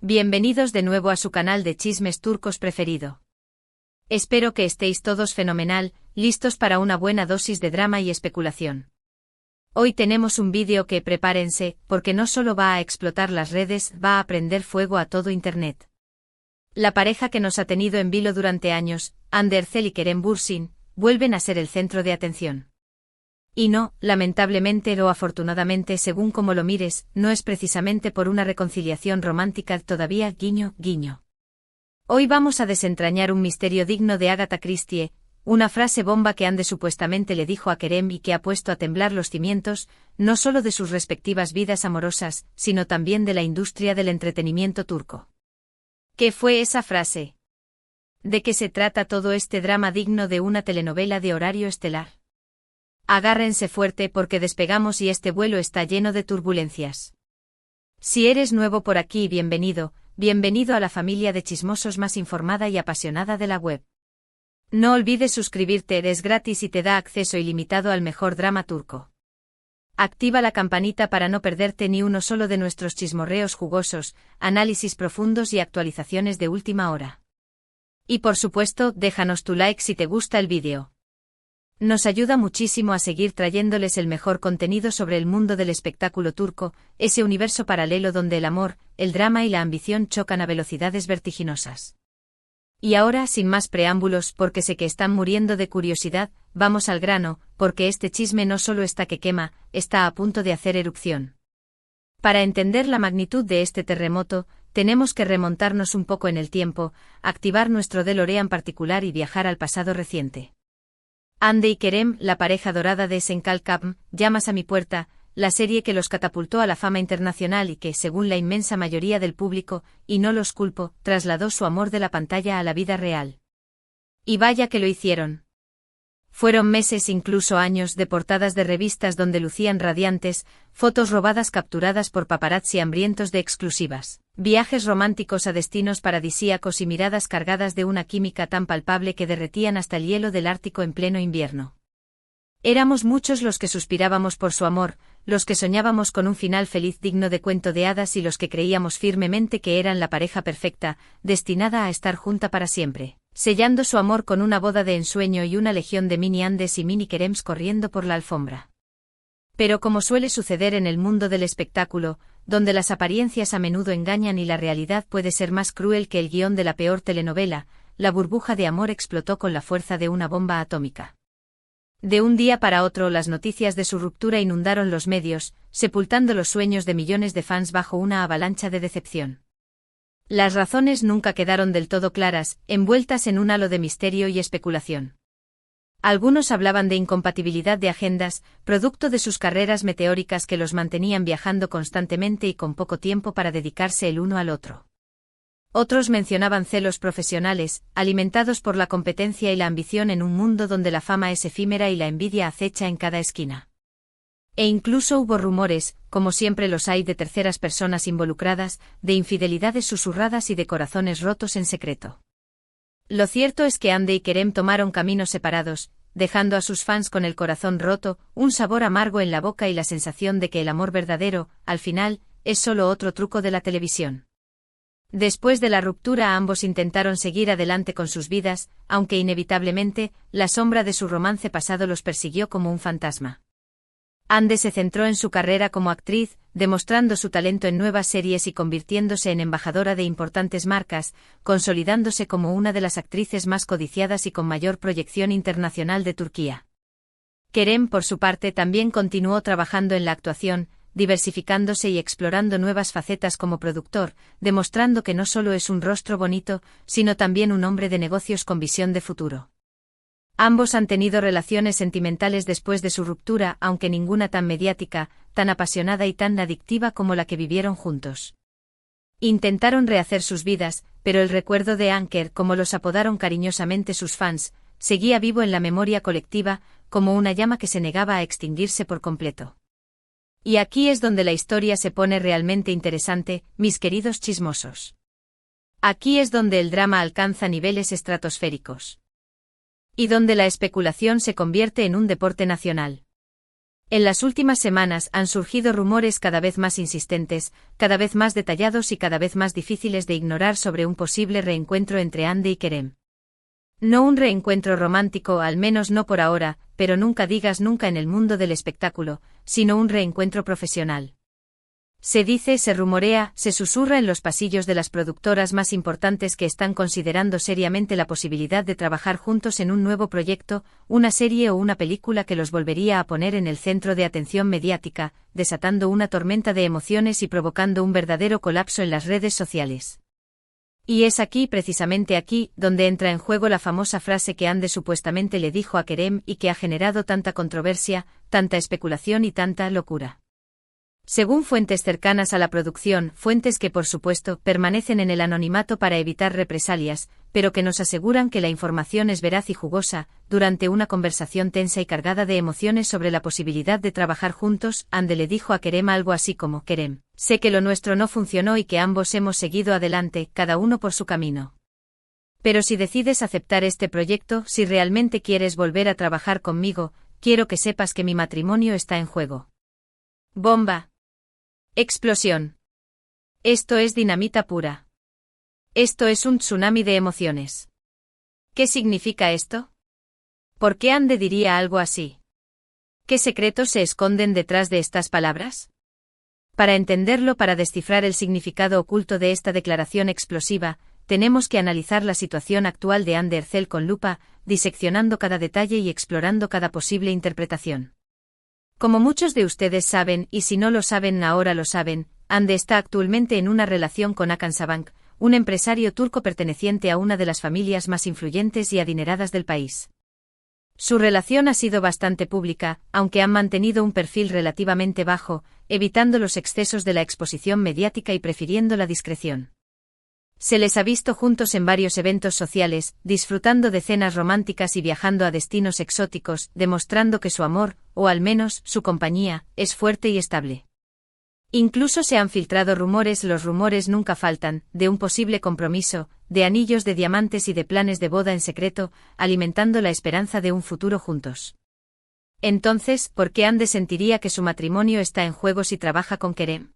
Bienvenidos de nuevo a su canal de chismes turcos preferido. Espero que estéis todos fenomenal, listos para una buena dosis de drama y especulación. Hoy tenemos un vídeo que prepárense, porque no solo va a explotar las redes, va a prender fuego a todo Internet. La pareja que nos ha tenido en vilo durante años, Hande Erçel y Kerem Bürsin, vuelven a ser el centro de atención. Y no, lamentablemente o afortunadamente según como lo mires, no es precisamente por una reconciliación romántica todavía, guiño, guiño. Hoy vamos a desentrañar un misterio digno de Agatha Christie, una frase bomba que Hande supuestamente le dijo a Kerem y que ha puesto a temblar los cimientos, no solo de sus respectivas vidas amorosas, sino también de la industria del entretenimiento turco. ¿Qué fue esa frase? ¿De qué se trata todo este drama digno de una telenovela de horario estelar? Agárrense fuerte porque despegamos y este vuelo está lleno de turbulencias. Si eres nuevo por aquí, bienvenido a la familia de chismosos más informada y apasionada de la web. No olvides suscribirte, es gratis y te da acceso ilimitado al mejor drama turco. Activa la campanita para no perderte ni uno solo de nuestros chismorreos jugosos, análisis profundos y actualizaciones de última hora. Y por supuesto, déjanos tu like si te gusta el vídeo. Nos ayuda muchísimo a seguir trayéndoles el mejor contenido sobre el mundo del espectáculo turco, ese universo paralelo donde el amor, el drama y la ambición chocan a velocidades vertiginosas. Y ahora, sin más preámbulos, porque sé que están muriendo de curiosidad, vamos al grano, porque este chisme no solo está que quema, está a punto de hacer erupción. Para entender la magnitud de este terremoto, tenemos que remontarnos un poco en el tiempo, activar nuestro DeLorean particular y viajar al pasado reciente. Hande y Kerem, la pareja dorada de Esenkalkapm, Llamas a mi puerta, la serie que los catapultó a la fama internacional y que, según la inmensa mayoría del público, y no los culpo, trasladó su amor de la pantalla a la vida real. Y vaya que lo hicieron. Fueron meses, incluso años, de portadas de revistas donde lucían radiantes, fotos robadas capturadas por paparazzi hambrientos de exclusivas, viajes románticos a destinos paradisíacos y miradas cargadas de una química tan palpable que derretían hasta el hielo del Ártico en pleno invierno. Éramos muchos los que suspirábamos por su amor, los que soñábamos con un final feliz digno de cuento de hadas y los que creíamos firmemente que eran la pareja perfecta, destinada a estar junta para siempre, sellando su amor con una boda de ensueño y una legión de mini Handes y mini Kerems corriendo por la alfombra. Pero como suele suceder en el mundo del espectáculo, donde las apariencias a menudo engañan y la realidad puede ser más cruel que el guión de la peor telenovela, la burbuja de amor explotó con la fuerza de una bomba atómica. De un día para otro las noticias de su ruptura inundaron los medios, sepultando los sueños de millones de fans bajo una avalancha de decepción. Las razones nunca quedaron del todo claras, envueltas en un halo de misterio y especulación. Algunos hablaban de incompatibilidad de agendas, producto de sus carreras meteóricas que los mantenían viajando constantemente y con poco tiempo para dedicarse el uno al otro. Otros mencionaban celos profesionales, alimentados por la competencia y la ambición en un mundo donde la fama es efímera y la envidia acecha en cada esquina. E incluso hubo rumores, como siempre los hay de terceras personas involucradas, de infidelidades susurradas y de corazones rotos en secreto. Lo cierto es que Hande y Kerem tomaron caminos separados, dejando a sus fans con el corazón roto, un sabor amargo en la boca y la sensación de que el amor verdadero, al final, es solo otro truco de la televisión. Después de la ruptura ambos intentaron seguir adelante con sus vidas, aunque inevitablemente, la sombra de su romance pasado los persiguió como un fantasma. Hande se centró en su carrera como actriz, demostrando su talento en nuevas series y convirtiéndose en embajadora de importantes marcas, consolidándose como una de las actrices más codiciadas y con mayor proyección internacional de Turquía. Kerem, por su parte, también continuó trabajando en la actuación, diversificándose y explorando nuevas facetas como productor, demostrando que no solo es un rostro bonito, sino también un hombre de negocios con visión de futuro. Ambos han tenido relaciones sentimentales después de su ruptura, aunque ninguna tan mediática, tan apasionada y tan adictiva como la que vivieron juntos. Intentaron rehacer sus vidas, pero el recuerdo de Anker, como los apodaron cariñosamente sus fans, seguía vivo en la memoria colectiva, como una llama que se negaba a extinguirse por completo. Y aquí es donde la historia se pone realmente interesante, mis queridos chismosos. Aquí es donde el drama alcanza niveles estratosféricos. Y donde la especulación se convierte en un deporte nacional. En las últimas semanas han surgido rumores cada vez más insistentes, cada vez más detallados y cada vez más difíciles de ignorar sobre un posible reencuentro entre Ande y Kerem. No un reencuentro romántico, al menos no por ahora, pero nunca digas nunca en el mundo del espectáculo, sino un reencuentro profesional. Se dice, se rumorea, se susurra en los pasillos de las productoras más importantes que están considerando seriamente la posibilidad de trabajar juntos en un nuevo proyecto, una serie o una película que los volvería a poner en el centro de atención mediática, desatando una tormenta de emociones y provocando un verdadero colapso en las redes sociales. Y es aquí, precisamente aquí, donde entra en juego la famosa frase que Ande supuestamente le dijo a Kerem y que ha generado tanta controversia, tanta especulación y tanta locura. Según fuentes cercanas a la producción, fuentes que por supuesto permanecen en el anonimato para evitar represalias, pero que nos aseguran que la información es veraz y jugosa, durante una conversación tensa y cargada de emociones sobre la posibilidad de trabajar juntos, Ande le dijo a Kerem algo así como: Kerem, sé que lo nuestro no funcionó y que ambos hemos seguido adelante, cada uno por su camino. Pero si decides aceptar este proyecto, si realmente quieres volver a trabajar conmigo, quiero que sepas que mi matrimonio está en juego. Bomba. Explosión. Esto es dinamita pura. Esto es un tsunami de emociones. ¿Qué significa esto? ¿Por qué Ande diría algo así? ¿Qué secretos se esconden detrás de estas palabras? Para entenderlo, para descifrar el significado oculto de esta declaración explosiva, tenemos que analizar la situación actual de Ande Ercel con lupa, diseccionando cada detalle y explorando cada posible interpretación. Como muchos de ustedes saben, y si no lo saben ahora lo saben, Ande está actualmente en una relación con Hakan Sabank, un empresario turco perteneciente a una de las familias más influyentes y adineradas del país. Su relación ha sido bastante pública, aunque han mantenido un perfil relativamente bajo, evitando los excesos de la exposición mediática y prefiriendo la discreción. Se les ha visto juntos en varios eventos sociales, disfrutando de cenas románticas y viajando a destinos exóticos, demostrando que su amor, o al menos su compañía, es fuerte y estable. Incluso se han filtrado rumores, los rumores nunca faltan, de un posible compromiso, de anillos de diamantes y de planes de boda en secreto, alimentando la esperanza de un futuro juntos. Entonces, ¿por qué Ande sentiría que su matrimonio está en juego si trabaja con Kerem?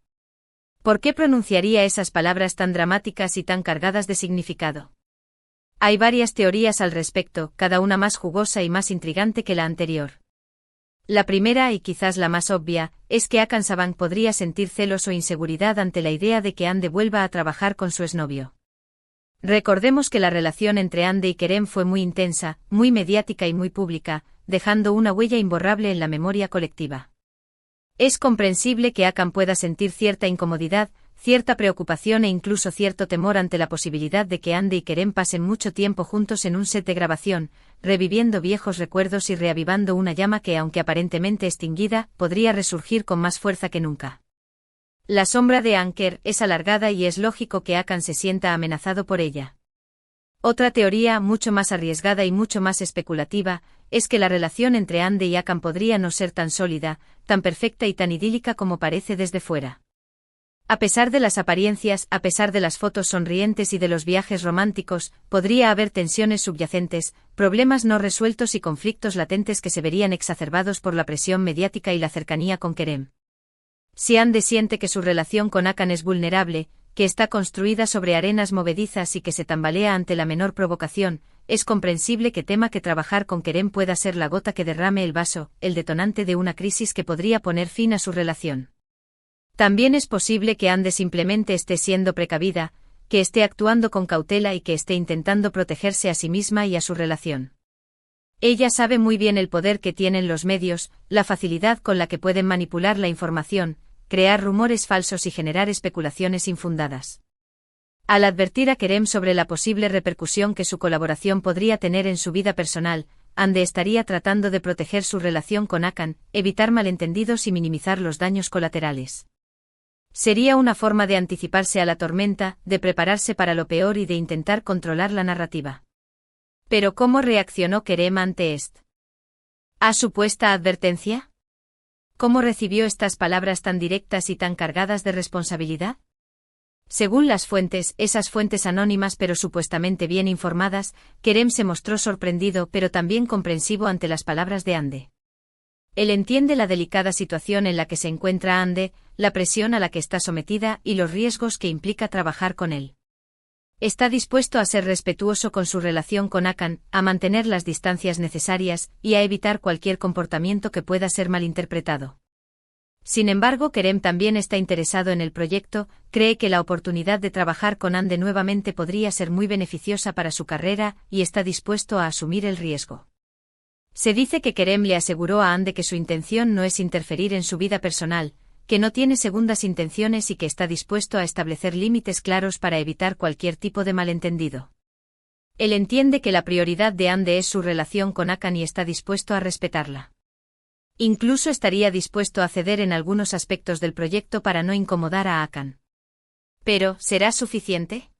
¿Por qué pronunciaría esas palabras tan dramáticas y tan cargadas de significado? Hay varias teorías al respecto, cada una más jugosa y más intrigante que la anterior. La primera, y quizás la más obvia, es que Hakan Sabank podría sentir celos o inseguridad ante la idea de que Ande vuelva a trabajar con su exnovio. Recordemos que la relación entre Ande y Kerem fue muy intensa, muy mediática y muy pública, dejando una huella imborrable en la memoria colectiva. Es comprensible que Hakan pueda sentir cierta incomodidad, cierta preocupación e incluso cierto temor ante la posibilidad de que Ande y Kerem pasen mucho tiempo juntos en un set de grabación, reviviendo viejos recuerdos y reavivando una llama que, aunque aparentemente extinguida, podría resurgir con más fuerza que nunca. La sombra de Anker es alargada y es lógico que Hakan se sienta amenazado por ella. Otra teoría, mucho más arriesgada y mucho más especulativa, es que la relación entre Ande y Hakan podría no ser tan sólida, tan perfecta y tan idílica como parece desde fuera. A pesar de las apariencias, a pesar de las fotos sonrientes y de los viajes románticos, podría haber tensiones subyacentes, problemas no resueltos y conflictos latentes que se verían exacerbados por la presión mediática y la cercanía con Kerem. Si Ande siente que su relación con Hakan es vulnerable, que está construida sobre arenas movedizas y que se tambalea ante la menor provocación, es comprensible que tema que trabajar con Kerem pueda ser la gota que derrame el vaso, el detonante de una crisis que podría poner fin a su relación. También es posible que Ande simplemente esté siendo precavida, que esté actuando con cautela y que esté intentando protegerse a sí misma y a su relación. Ella sabe muy bien el poder que tienen los medios, la facilidad con la que pueden manipular la información, crear rumores falsos y generar especulaciones infundadas. Al advertir a Kerem sobre la posible repercusión que su colaboración podría tener en su vida personal, Ande estaría tratando de proteger su relación con Hakan, evitar malentendidos y minimizar los daños colaterales. Sería una forma de anticiparse a la tormenta, de prepararse para lo peor y de intentar controlar la narrativa. Pero ¿cómo reaccionó Kerem ante esto? ¿A supuesta advertencia? ¿Cómo recibió estas palabras tan directas y tan cargadas de responsabilidad? Según las fuentes, esas fuentes anónimas pero supuestamente bien informadas, Kerem se mostró sorprendido pero también comprensivo ante las palabras de Ande. Él entiende la delicada situación en la que se encuentra Ande, la presión a la que está sometida y los riesgos que implica trabajar con él. Está dispuesto a ser respetuoso con su relación con Akan, a mantener las distancias necesarias y a evitar cualquier comportamiento que pueda ser malinterpretado. Sin embargo, Kerem también está interesado en el proyecto, cree que la oportunidad de trabajar con Ande nuevamente podría ser muy beneficiosa para su carrera y está dispuesto a asumir el riesgo. Se dice que Kerem le aseguró a Ande que su intención no es interferir en su vida personal, que no tiene segundas intenciones y que está dispuesto a establecer límites claros para evitar cualquier tipo de malentendido. Él entiende que la prioridad de Ande es su relación con Akan y está dispuesto a respetarla. Incluso estaría dispuesto a ceder en algunos aspectos del proyecto para no incomodar a Akan. Pero, ¿será suficiente?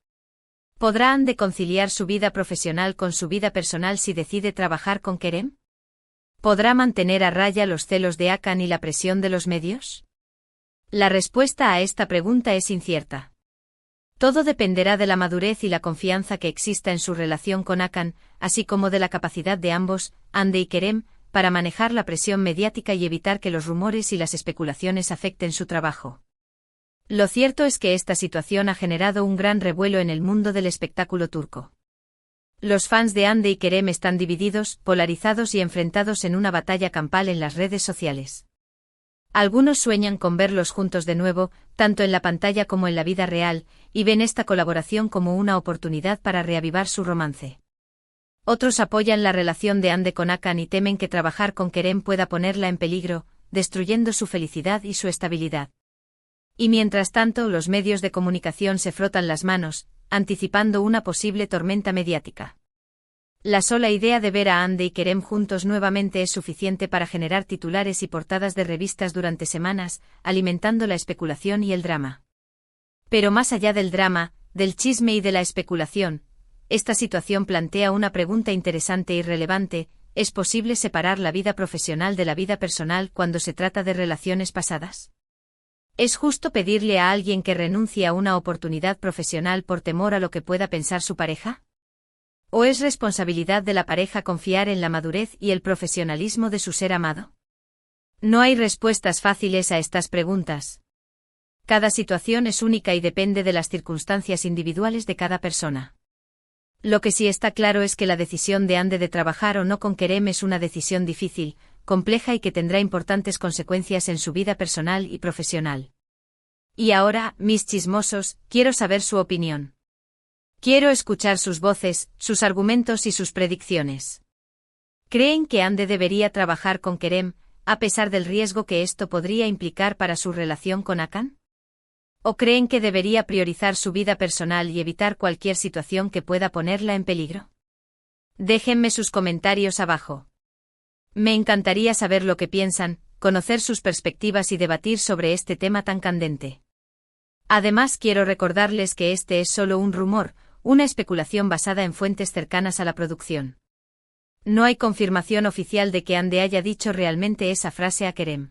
¿Podrá Ande conciliar su vida profesional con su vida personal si decide trabajar con Kerem? ¿Podrá mantener a raya los celos de Akan y la presión de los medios? La respuesta a esta pregunta es incierta. Todo dependerá de la madurez y la confianza que exista en su relación con Akan, así como de la capacidad de ambos, Ande y Kerem, para manejar la presión mediática y evitar que los rumores y las especulaciones afecten su trabajo. Lo cierto es que esta situación ha generado un gran revuelo en el mundo del espectáculo turco. Los fans de Ande y Kerem están divididos, polarizados y enfrentados en una batalla campal en las redes sociales. Algunos sueñan con verlos juntos de nuevo, tanto en la pantalla como en la vida real, y ven esta colaboración como una oportunidad para reavivar su romance. Otros apoyan la relación de Ande con Akan y temen que trabajar con Kerem pueda ponerla en peligro, destruyendo su felicidad y su estabilidad. Y mientras tanto, los medios de comunicación se frotan las manos, anticipando una posible tormenta mediática. La sola idea de ver a Ande y Kerem juntos nuevamente es suficiente para generar titulares y portadas de revistas durante semanas, alimentando la especulación y el drama. Pero más allá del drama, del chisme y de la especulación, esta situación plantea una pregunta interesante y relevante: ¿es posible separar la vida profesional de la vida personal cuando se trata de relaciones pasadas? ¿Es justo pedirle a alguien que renuncie a una oportunidad profesional por temor a lo que pueda pensar su pareja? ¿O es responsabilidad de la pareja confiar en la madurez y el profesionalismo de su ser amado? No hay respuestas fáciles a estas preguntas. Cada situación es única y depende de las circunstancias individuales de cada persona. Lo que sí está claro es que la decisión de Ande de trabajar o no con Kerem es una decisión difícil, compleja y que tendrá importantes consecuencias en su vida personal y profesional. Y ahora, mis chismosos, quiero saber su opinión. Quiero escuchar sus voces, sus argumentos y sus predicciones. ¿Creen que Ande debería trabajar con Kerem, a pesar del riesgo que esto podría implicar para su relación con Akan? ¿O creen que debería priorizar su vida personal y evitar cualquier situación que pueda ponerla en peligro? Déjenme sus comentarios abajo. Me encantaría saber lo que piensan, conocer sus perspectivas y debatir sobre este tema tan candente. Además, quiero recordarles que este es solo un rumor, una especulación basada en fuentes cercanas a la producción. No hay confirmación oficial de que Ande haya dicho realmente esa frase a Kerem.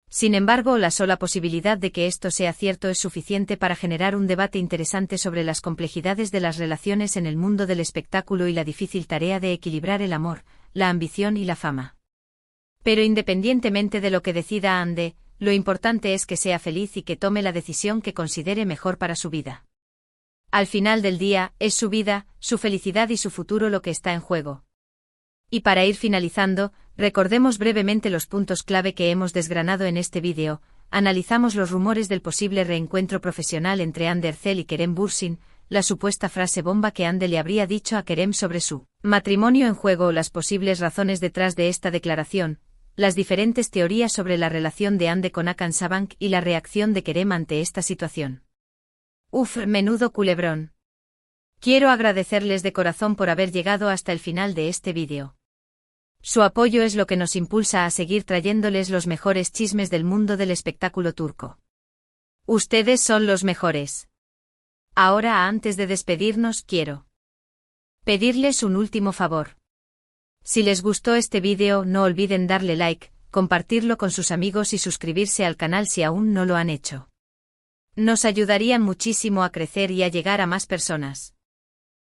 Sin embargo, la sola posibilidad de que esto sea cierto es suficiente para generar un debate interesante sobre las complejidades de las relaciones en el mundo del espectáculo y la difícil tarea de equilibrar el amor, la ambición y la fama. Pero independientemente de lo que decida Ande, lo importante es que sea feliz y que tome la decisión que considere mejor para su vida. Al final del día, es su vida, su felicidad y su futuro lo que está en juego. Y para ir finalizando, recordemos brevemente los puntos clave que hemos desgranado en este vídeo. Analizamos los rumores del posible reencuentro profesional entre Ande Erçel y Kerem Bürsin, la supuesta frase bomba que Ande le habría dicho a Kerem sobre su matrimonio en juego o las posibles razones detrás de esta declaración, las diferentes teorías sobre la relación de Ande con Hakan Sabank y la reacción de Kerem ante esta situación. Menudo culebrón. Quiero agradecerles de corazón por haber llegado hasta el final de este vídeo. Su apoyo es lo que nos impulsa a seguir trayéndoles los mejores chismes del mundo del espectáculo turco. Ustedes son los mejores. Ahora, antes de despedirnos, quiero pedirles un último favor. Si les gustó este vídeo, no olviden darle like, compartirlo con sus amigos y suscribirse al canal si aún no lo han hecho. Nos ayudarían muchísimo a crecer y a llegar a más personas.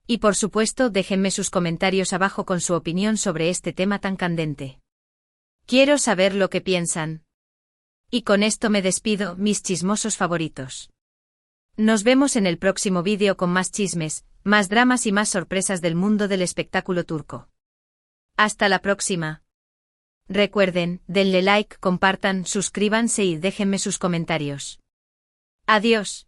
Y por supuesto, déjenme sus comentarios abajo con su opinión sobre este tema tan candente. Quiero saber lo que piensan. Y con esto me despido, mis chismosos favoritos. Nos vemos en el próximo vídeo con más chismes, más dramas y más sorpresas del mundo del espectáculo turco. Hasta la próxima. Recuerden, denle like, compartan, suscríbanse y déjenme sus comentarios. Adiós.